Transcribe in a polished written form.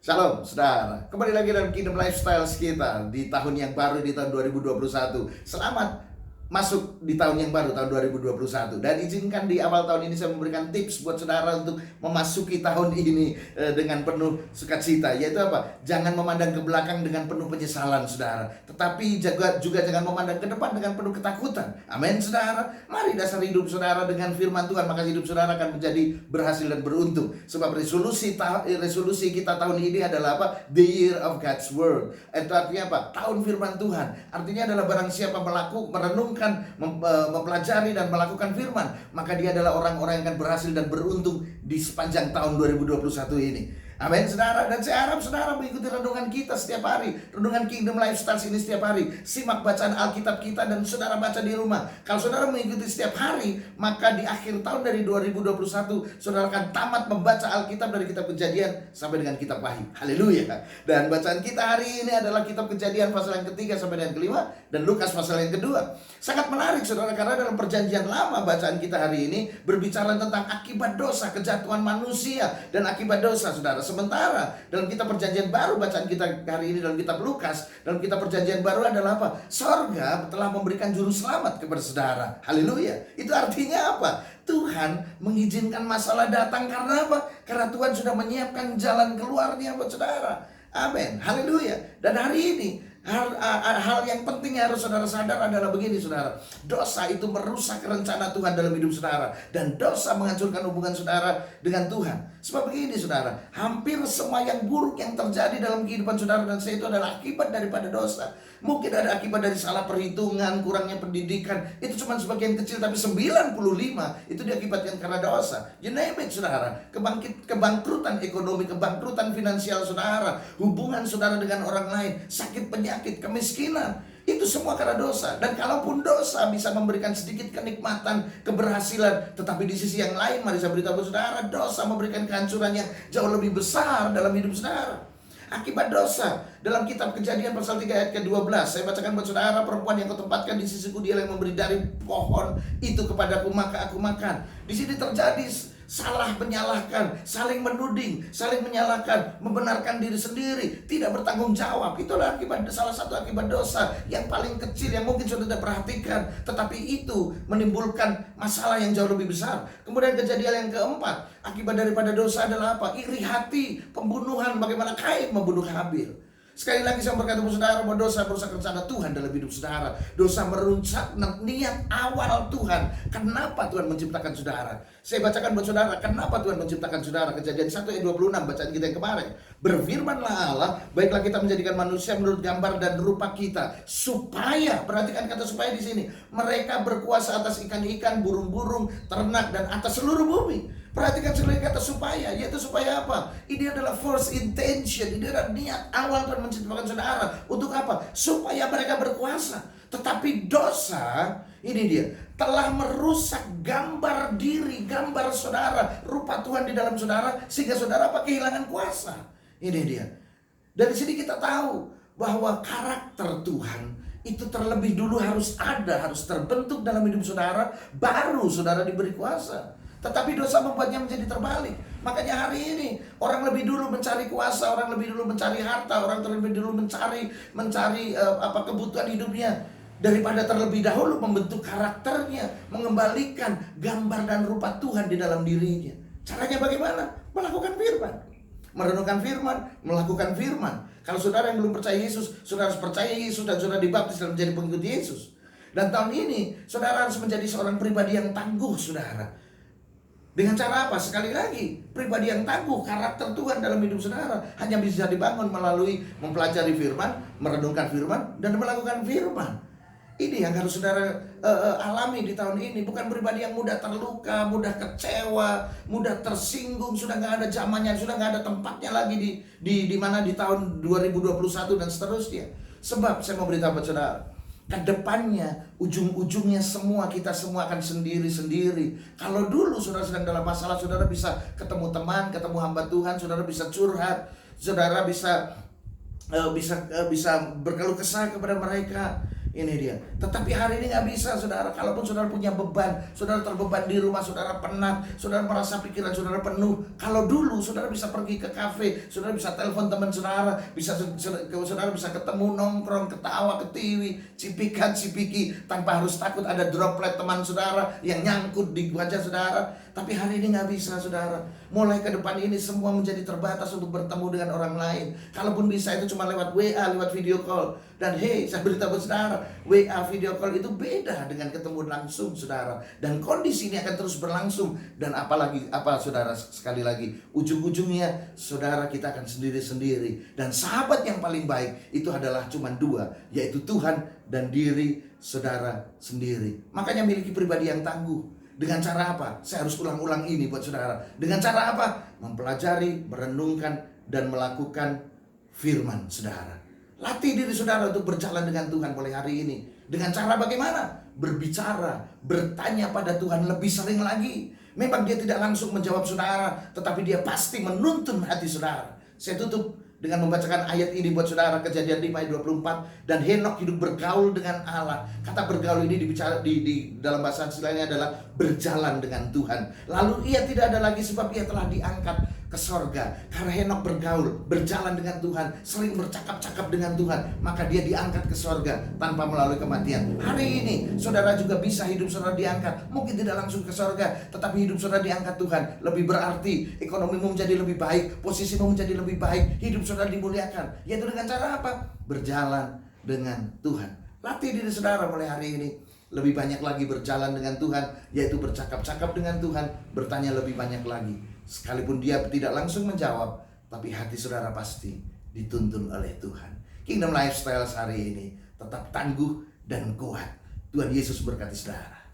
Shalom, saudara. Kembali lagi dalam Kingdom Lifestyle kita di tahun yang baru, di tahun 2021. Selamat masuk di tahun yang baru, tahun 2021. Dan izinkan di awal tahun ini saya memberikan tips buat saudara untuk memasuki tahun ini dengan penuh sukacita. Yaitu apa? Jangan memandang ke belakang dengan penuh penyesalan, saudara. Tetapi juga jangan memandang ke depan dengan penuh ketakutan. Amin, saudara. Mari dasar hidup saudara dengan firman Tuhan, maka hidup saudara akan menjadi berhasil dan beruntung. Sebab resolusi kita tahun ini adalah apa? The Year of God's Word. Itu artinya apa? Tahun firman Tuhan. Artinya adalah barang siapa merenungkan, mempelajari dan melakukan firman, maka dia adalah orang-orang yang akan berhasil dan beruntung di sepanjang tahun 2021 ini. Amin, saudara. Dan saya harap saudara mengikuti renungan kita setiap hari, renungan Kingdom Lifestyle ini setiap hari. Simak bacaan Alkitab kita dan saudara baca di rumah. Kalau saudara mengikuti setiap hari, maka di akhir tahun dari 2021 saudara akan tamat membaca Alkitab dari kitab Kejadian sampai dengan kitab Wahyu. Haleluya. Dan bacaan kita hari ini adalah kitab Kejadian pasal yang ketiga sampai dengan kelima, dan Lukas pasal yang kedua. Sangat menarik, saudara, karena dalam perjanjian lama bacaan kita hari ini berbicara tentang akibat dosa, kejatuhan manusia dan akibat dosa, saudara. Sementara dalam kitab perjanjian baru, bacaan kita hari ini dalam kitab Lukas, dalam kitab perjanjian baru adalah apa? Sorga telah memberikan juru selamat kepada saudara. Haleluya. Itu artinya apa? Tuhan mengizinkan masalah datang karena apa? Karena Tuhan sudah menyiapkan jalan keluarnya buat saudara. Amin. Haleluya. Dan hari ini hal yang penting yang harus saudara sadar adalah begini, saudara. Dosa itu merusak rencana Tuhan dalam hidup saudara, dan dosa menghancurkan hubungan saudara dengan Tuhan. Sebab begini, saudara, hampir semua yang buruk yang terjadi dalam kehidupan saudara dan saya itu adalah akibat daripada dosa. Mungkin ada akibat dari salah perhitungan, kurangnya pendidikan, itu cuma sebagian kecil, tapi 95 itu diakibatkan karena dosa. You name it, saudara. Kebangkrutan ekonomi, kebangkrutan finansial saudara, hubungan saudara dengan orang lain, sakit penyakit, kemiskinan, itu semua karena dosa. Dan kalaupun dosa bisa memberikan sedikit kenikmatan, keberhasilan, tetapi di sisi yang lain, mari saya beritahu saudara, dosa memberikan kehancuran yang jauh lebih besar dalam hidup saudara. Akibat dosa, dalam kitab Kejadian pasal 3 ayat ke-12, saya bacakan buat saudara. Perempuan yang kau tempatkan di sisiku, dia yang memberi dari pohon itu kepadaku, maka aku makan. Di sini terjadi salah menyalahkan, saling menuding, saling menyalahkan, membenarkan diri sendiri, tidak bertanggung jawab. Itulah salah satu akibat dosa yang paling kecil yang mungkin sudah tidak perhatikan, tetapi itu menimbulkan masalah yang jauh lebih besar. Kemudian kejadian yang keempat, akibat daripada dosa adalah apa? Iri hati, pembunuhan. Bagaimana Kain membunuh Habil. Sekali lagi saya berkata kepada saudara bahwa dosa merusak rencana Tuhan dalam hidup saudara. Dosa merusak niat awal Tuhan. Kenapa Tuhan menciptakan saudara? Saya bacakan buat saudara, kenapa Tuhan menciptakan saudara. Kejadian 1 ayat 26, bacaan kita yang kemarin. Berfirmanlah Allah, baiklah kita menjadikan manusia menurut gambar dan rupa kita, supaya, perhatikan kata supaya di sini, mereka berkuasa atas ikan-ikan, burung-burung, ternak, dan atas seluruh bumi. Perhatikan sekali kata supaya, yaitu supaya apa? Ini adalah first intention, ini adalah niat awal Tuhan menciptakan saudara. Untuk apa? Supaya mereka berkuasa. Tetapi dosa, ini dia, telah merusak gambar diri, gambar saudara, rupa Tuhan di dalam saudara, sehingga saudara apa? Kehilangan kuasa. Ini dia. Dari sini kita tahu bahwa karakter Tuhan itu terlebih dulu harus ada, harus terbentuk dalam hidup saudara, baru saudara diberi kuasa. Tetapi dosa membuatnya menjadi terbalik. Makanya hari ini orang lebih dulu mencari kuasa, orang lebih dulu mencari harta, orang terlebih dulu mencari kebutuhan hidupnya, daripada terlebih dahulu membentuk karakternya, mengembalikan gambar dan rupa Tuhan di dalam dirinya. Caranya bagaimana? Melakukan firman, merenungkan firman, melakukan firman. Kalau saudara yang belum percaya Yesus, saudara harus percaya Yesus dan saudara dibaptis dan menjadi pengikut Yesus. Dan tahun ini saudara harus menjadi seorang pribadi yang tangguh, saudara. Dengan cara apa? Sekali lagi, pribadi yang tangguh, karakter Tuhan dalam hidup saudara hanya bisa dibangun melalui mempelajari firman, merenungkan firman, dan melakukan firman. Ini yang harus saudara alami di tahun ini. Bukan pribadi yang mudah terluka, mudah kecewa, mudah tersinggung, sudah nggak ada zamannya, sudah nggak ada tempatnya lagi di mana di tahun 2021 dan seterusnya. Sebab saya mau beritahu kepada saudara, kedepannya, ujung-ujungnya kita semua akan sendiri-sendiri. Kalau dulu saudara sedang dalam masalah, saudara bisa ketemu teman, ketemu hamba Tuhan, saudara bisa curhat, saudara bisa berkeluh kesah kepada mereka. Ini dia. Tetapi hari ini nggak bisa, saudara. Kalaupun saudara punya beban, saudara terbeban di rumah, saudara penat, saudara merasa pikiran saudara penuh. Kalau dulu saudara bisa pergi ke kafe, saudara bisa telepon teman saudara, saudara bisa ketemu, nongkrong, ketawa, ketiwi, cipikan, cipiki, tanpa harus takut ada droplet teman saudara yang nyangkut di wajah saudara. Tapi hari ini nggak bisa, saudara. Mulai ke depan ini semua menjadi terbatas untuk bertemu dengan orang lain. Kalaupun bisa itu cuma lewat WA, lewat video call. Dan saya beritahu saudara, WA video call itu beda dengan ketemu langsung, saudara. Dan kondisi ini akan terus berlangsung. Dan apalagi saudara, sekali lagi, ujung-ujungnya saudara kita akan sendiri-sendiri. Dan sahabat yang paling baik itu adalah cuma dua, yaitu Tuhan dan diri saudara sendiri. Makanya miliki pribadi yang tangguh. Dengan cara apa? Saya harus ulang-ulang ini buat saudara. Dengan cara apa? Mempelajari, merenungkan, dan melakukan firman saudara. Latih diri saudara untuk berjalan dengan Tuhan mulai hari ini. Dengan cara bagaimana? Berbicara, bertanya pada Tuhan lebih sering lagi. Memang dia tidak langsung menjawab saudara, tetapi dia pasti menuntun hati saudara. Saya tutup dengan membacakan ayat ini buat saudara, Kejadian 5 ayat 24. Dan Henokh hidup bergaul dengan Allah. Kata bergaul ini dibicara di dalam bahasa istilahnya adalah berjalan dengan Tuhan. Lalu ia tidak ada lagi sebab ia telah diangkat ke sorga. Karena Henokh bergaul, berjalan dengan Tuhan, sering bercakap-cakap dengan Tuhan, maka dia diangkat ke sorga tanpa melalui kematian. Hari ini saudara juga bisa hidup saudara diangkat. Mungkin tidak langsung ke sorga, tetapi hidup saudara diangkat Tuhan. Lebih berarti ekonomimu menjadi lebih baik, posisimu menjadi lebih baik, hidup saudara dimuliakan. Yaitu dengan cara apa? Berjalan dengan Tuhan. Latih diri saudara mulai hari ini lebih banyak lagi berjalan dengan Tuhan, yaitu bercakap-cakap dengan Tuhan, bertanya lebih banyak lagi. Sekalipun dia tidak langsung menjawab, tapi hati saudara pasti dituntun oleh Tuhan. Kingdom Lifestyle hari ini tetap tangguh dan kuat. Tuhan Yesus berkati saudara.